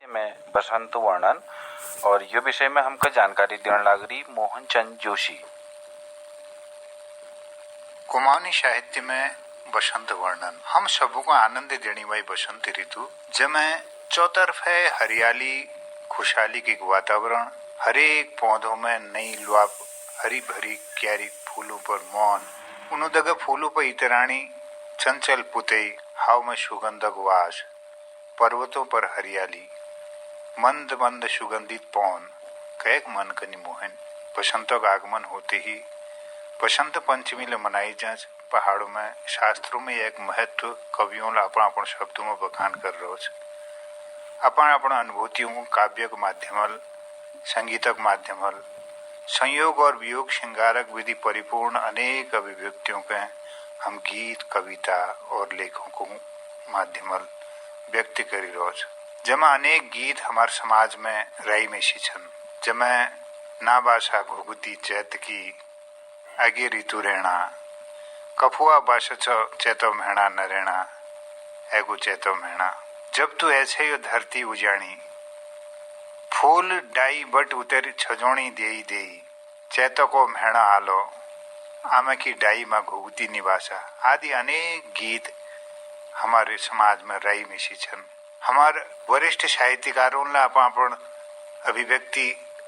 में बसंत वर्णन और ये विषय में हमका जानकारी देने लाग रही मोहन चंद जोशी। कुमाऊनी साहित्य में बसंत वर्णन हम सबों को आनंद देने वाली बसंत ऋतु जिसमें चौतरफ है हरियाली खुशहाली के वातावरण, हर एक पौधों में नई लुआब, हरी भरी क्यारी फूलों पर मौन, उन्होंने फूलों पर इतराणी चंचल पुतई, हाव में सुगंधक वास, पर्वतों पर हरियाली, मंद मंद सुगंधित पौन, कैक मन कनी मोहन। बसंतों का आगमन होते ही बसंत पंचमी ले मनाई जांच पहाड़ों में शास्त्रों में एक महत्व कवियों अपन शब्दों में बखान कर रहे अपन अनुभूतियों को काव्य के माध्यम संगीतक माध्यम संयोग और वियोग श्रृंगारक विधि परिपूर्ण अनेक अभिव्यक्तियों के हम गीत कविता और लेखों को माध्यम व्यक्त करी रोज जमा अनेक गीत हमारे समाज में रही में छन जमा ना भाषा घुगुती चैत की आगे ऋतु रहना कफुआ भाषा चैतो मेहना न रहना एगो चैतो मेहना जब तू ऐसे यो धरती उजाणी फूल डाई बट उतर छजोणी देई देई चैतो को मेहना आलो आमे की डाई में घुगती निवासा आदि अनेक गीत हमारे समाज में रही मिशी छन। हमारे वरिष्ठ साहित्यकारों ने अपन अभिव्यक्ति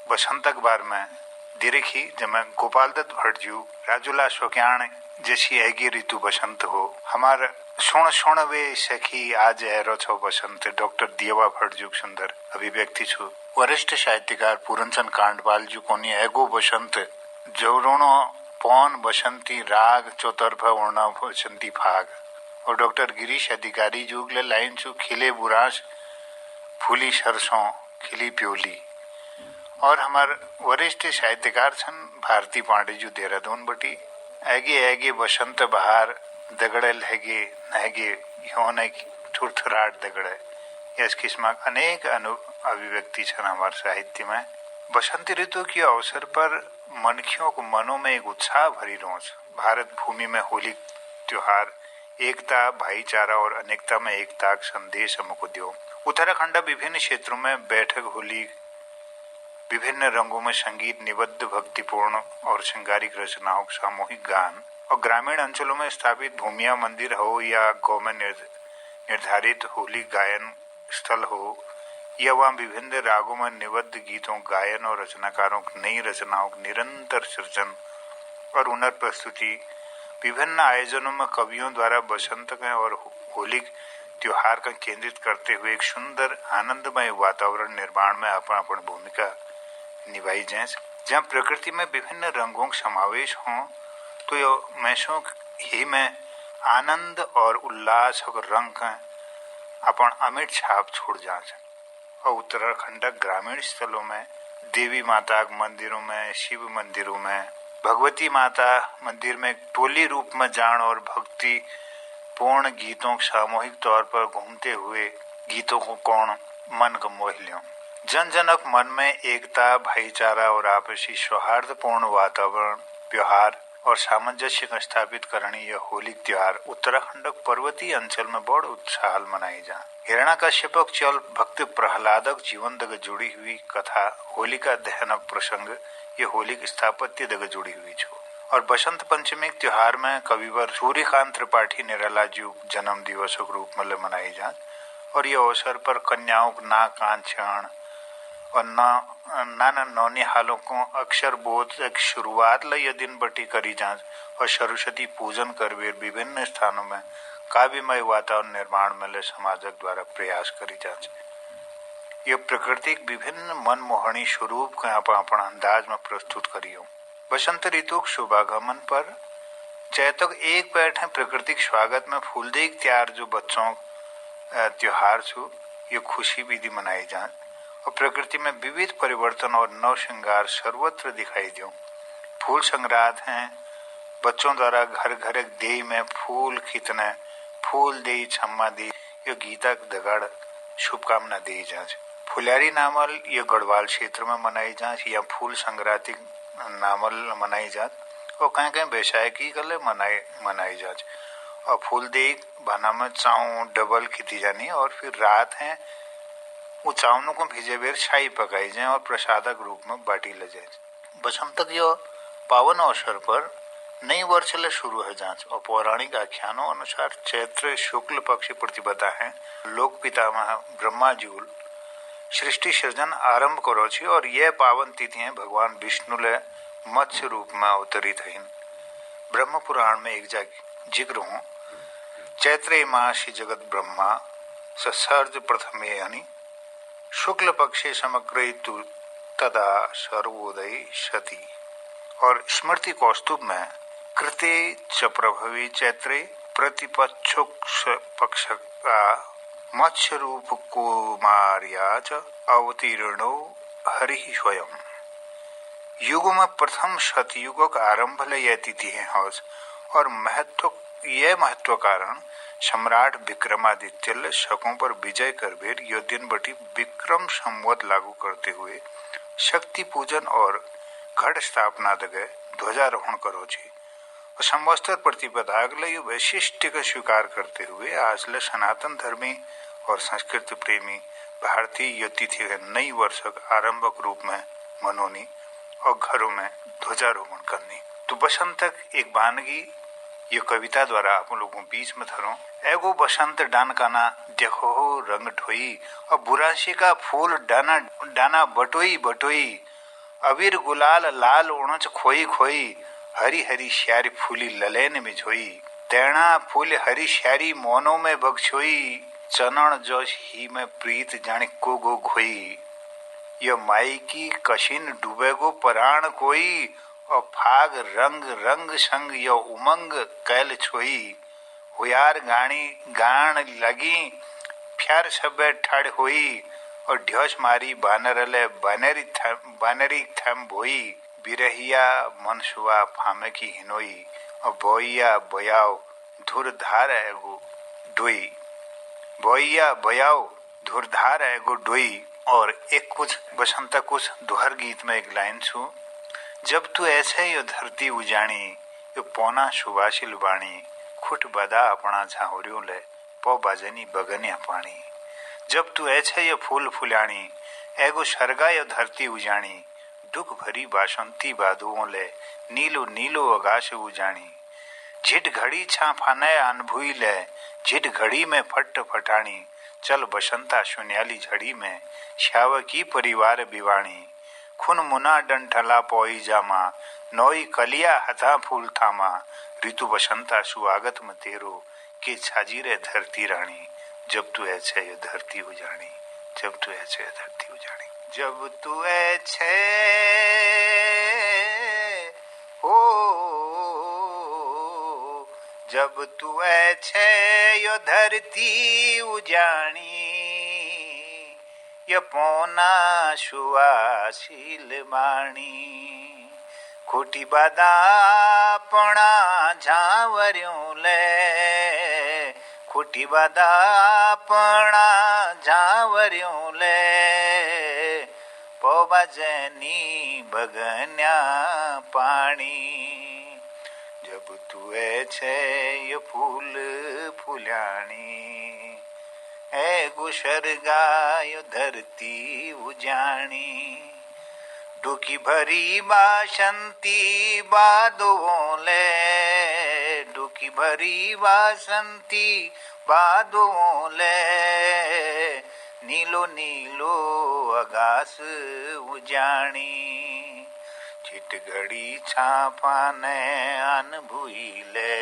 बसंतक बार में दिरखी जमे गोपाल दत्त भट्टजू राजूला शोक्याण जैसी ऐगी ऋतु बसंत हो हमार सुण वे सखी आज एरो छो बसंत डॉक्टर दियवा भट्टजू सुंदर अभिव्यक्ति छु। वरिष्ठ साहित्यकार पूरनचंद कांडपाल जू कोनी एगो बसंत जोरोनो पौन बसंती राग चौतरफ उड़ना बसंती फाग और डॉक्टर गिरीश अधिकारी जुगले लाइन छु खिले बुराश फूली सरसों खिली प्योली। और हमार वरिष्ठ साहित्यकार छन भारती पांडे जू देहरादून बटी ऐगे बसंत बहार दगड़े लहगे नहगे योने ठुरठुराट दगड़े इस किस्म अनेक अभिव्यक्ति छन हमारे साहित्य में। बसंत ऋतु के अवसर पर मनखियों को मनों में एक उत्साह भरी रोज भारत भूमि में होली त्योहार एकता भाईचारा और अनेकता में एकता का संदेश हमको दियो। उत्तराखंड विभिन्न क्षेत्रों में बैठक होली विभिन्न रंगों में संगीत निबद्ध भक्तिपूर्ण और श्रृंगारिक रचनाओं सामूहिक गान और ग्रामीण अंचलों में स्थापित भूमिया मंदिर हो या गाँव में निर्धारित होली गायन स्थल हो या वहाँ विभिन्न रागों में निबद्ध गीतों गायन और रचनाकारों की नई रचनाओं की निरंतर सृजन और उन्नत प्रस्तुति विभिन्न आयोजनों में कवियों द्वारा बसंत का और होली त्योहार का केंद्रित करते हुए एक सुंदर आनंदमय वातावरण निर्माण में अपन भूमिका निभाई जाए जहाँ प्रकृति में विभिन्न रंगों का समावेश हो तो यो मैसों ही में आनंद और उल्लास और रंग का अपन अमिट छाप छोड़ जाए। और उत्तराखंड ग्रामीण स्थलों में देवी माता मंदिरों में शिव मंदिरों में भगवती माता मंदिर में टोली रूप में जान और भक्ति पूर्ण गीतों सामूहिक तौर पर घूमते हुए गीतों को कौन मन को मोह लियो। जन जनक मन में एकता भाईचारा और आपसी सौहार्दपूर्ण वातावरण व्यवहार और सामंजस्य का स्थापित करने यह होली त्योहार उत्तराखंड पर्वतीय अंचल में बड़ उत्साह मनाई जा। हिरण्यकश्यपक चल भक्त प्रहलादक जीवन दग जुड़ी हुई कथा होलिका दहन प्रसंग ये होली स्थापत्य दग जुड़ी हुई छो। और बसंत पंचमी त्योहार में कविवर सूर्यकांत त्रिपाठी निराला जी जन्म दिवस के रूप में मनाई जा और ये अवसर पर कन्याओं को ना कांचन और ना नौनी हालों को अक्षर बोध एक शुरुआत ल यह दिन बटी करी जांच और सरस्वती पूजन करवे विभिन्न स्थानों में काव्यमय वातावरण निर्माण में ले समाजक द्वारा प्रयास करी जांच। यह प्रकृतिक विभिन्न मनमोहनी स्वरूप का अपन अंदाज में प्रस्तुत करियो। बसंत ऋतु शुभागमन पर चैतक एक पैठ है प्राकृतिक स्वागत में फूलदेग त्यार जो बच्चों त्योहार छू ये खुशी विधि मनाई जाए और प्रकृति में विविध परिवर्तन और नव श्रृंगार सर्वत्र दिखाई दो। फूल संग्राहत हैं बच्चों द्वारा घर घर दे में फूल खींचने फूल दे छम्मा दे ये गीता दगड़ शुभकामना दी जाए। फुलैरी नामल ये गढ़वाल क्षेत्र में मनाई जाए या फूल संग्राहती नामल मनाई जाए और कहीं कहीं बैसाखी कल मनाई जाए और फूल दे बना में चाऊ डबल खींची जानी और फिर रात है वो चावलों को भिजे बेर शाही पकाई जाए और प्रसादक रूप में बाटी ले जाए। बसंतक यो पावन अवसर पर नई वर्ष ले शुरू है जांच और पौराणिक आख्यानों अनुसार चैत्र शुक्ल पक्ष प्रतिपदा है लोक पितामह ब्रह्मा जी सृष्टि सृजन आरंभ करो छी और यह पावन तिथि है भगवान विष्णु ले मत्स्य रूप में अवतरित है। ब्रह्म पुराण में एक जिक्र हूँ चैत्रे मासी जगत ब्रह्मा ससर्ज प्रथमे हनि शुक्ल पक्षे समग्रयितु तदा सर्वोदय सती। और स्मृति कौस्तुभ में कृते च प्रभवे चैत्रे प्रतिपक्षुक पक्ष का मत्स्य रूप कुमार्या च अवतीर्णो हरि स्वयं। युग में प्रथम सतयुग का आरंभ ले यह तिथि है हौस और महत्व कारण सम्राट विक्रमादित्य ले शकों पर विजय कर बेर यो दिन बटी विक्रम संवत लागू करते हुए शक्ति पूजन और घट स्थापना दगे ध्वजारोहण करो छी। संवत्सर प्रतिपदा अगले वैशिष्ट का स्वीकार करते हुए आज ले सनातन धर्मी और संस्कृत प्रेमी भारतीय यो तिथि नई वर्ष आरंभक रूप में मनोनी और घरों में ध्वजारोहण करनी। तो बसंतक एक वानगी ये कविता द्वारा आप लोगों बीच में धरो एगो बसंत डान का ना देखो हो रंग ढोई और बुरासी का फूल डाना डाना बटोई बटोई अबीर गुलाल लाल उणच खोई खोई हरी हरी श्यारी फूली ललेन में झोई तैणा फूल हरी श्यारी मोनो में बगछोई चनन जोश ही में प्रीत जाने को गो घोई ये माई की कशिन डूबेगो पराण कोई और फाग रंग रंग संग यो उमंग कैल छोई हुयार गाणी गाण लगी फ्यार सबे ठड़ होई और ढ्योस मारी बानरले बानरी थम बोई बिरहिया मनसुआ फामे की हिनोई और बोइया बयाओ धुरधार एगो डोई बोइया बयाओ धुरधार एगो डोई। और एक कुछ बसंत कुछ दोहर गीत में एक लाइन छू जब तू ऐसे यो धरती उजाणी यो पौना सुवासिल वाणी खुट बदा अपना झाहुरियों ले पौ बाजनी बगन्या पानी। जब तू ऐसे ये फूल फुलाणी एगो सरगा यो धरती उजाणी दुख भरी बासंती बादुओं ले नीलो नीलो आकाश उजाणी झिट घड़ी छा फाने अनभुई ले झिट घड़ी में फट फटाणी चल बसंता सुन्याली झड़ी में श्याव की परिवार बिवाणी खुन मुना डंठला पोई जामा नोई कलिया हथा फूल थामा ऋतु बसंता सुआगत में तेरो के छाजीरे धरती रानी जब तू ऐसे ये धरती उजाणी जब तू ऐसे धरती उजाणी जब तू ऐसे हो जब तू ऐसे यो धरती उजाणी ये पौना सुवासिल बाणी खोटी बादा पणा झावरियों ले खोटी बादा पणा झावरियों ले पौबा जैनी बगन्या पानी जब तू ऐसे ये फूल फुलानी ए गुशर गाय धरती उजाणी डुकी भरी बासंती बादों ले डुकी भरी बासंती बादों ले नीलो नीलो आकाश उजाणी चिट घड़ी छापा ने अन भूले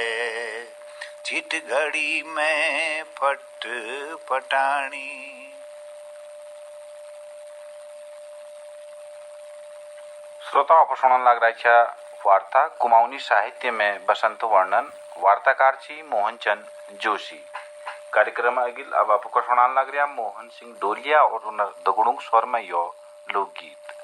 चिट घड़ी में फट फटाणी। श्रोताओं आप सुनन लग रहा वार्ता कुमाऊनी साहित्य में बसंत वर्णन वार्ताकार छी मोहनचंद जोशी। कार्यक्रम अगिल अब आपको सुनान लग रहा मोहन सिंह डोलिया और दगुड़ुंग स्वर में यो लोकगीत।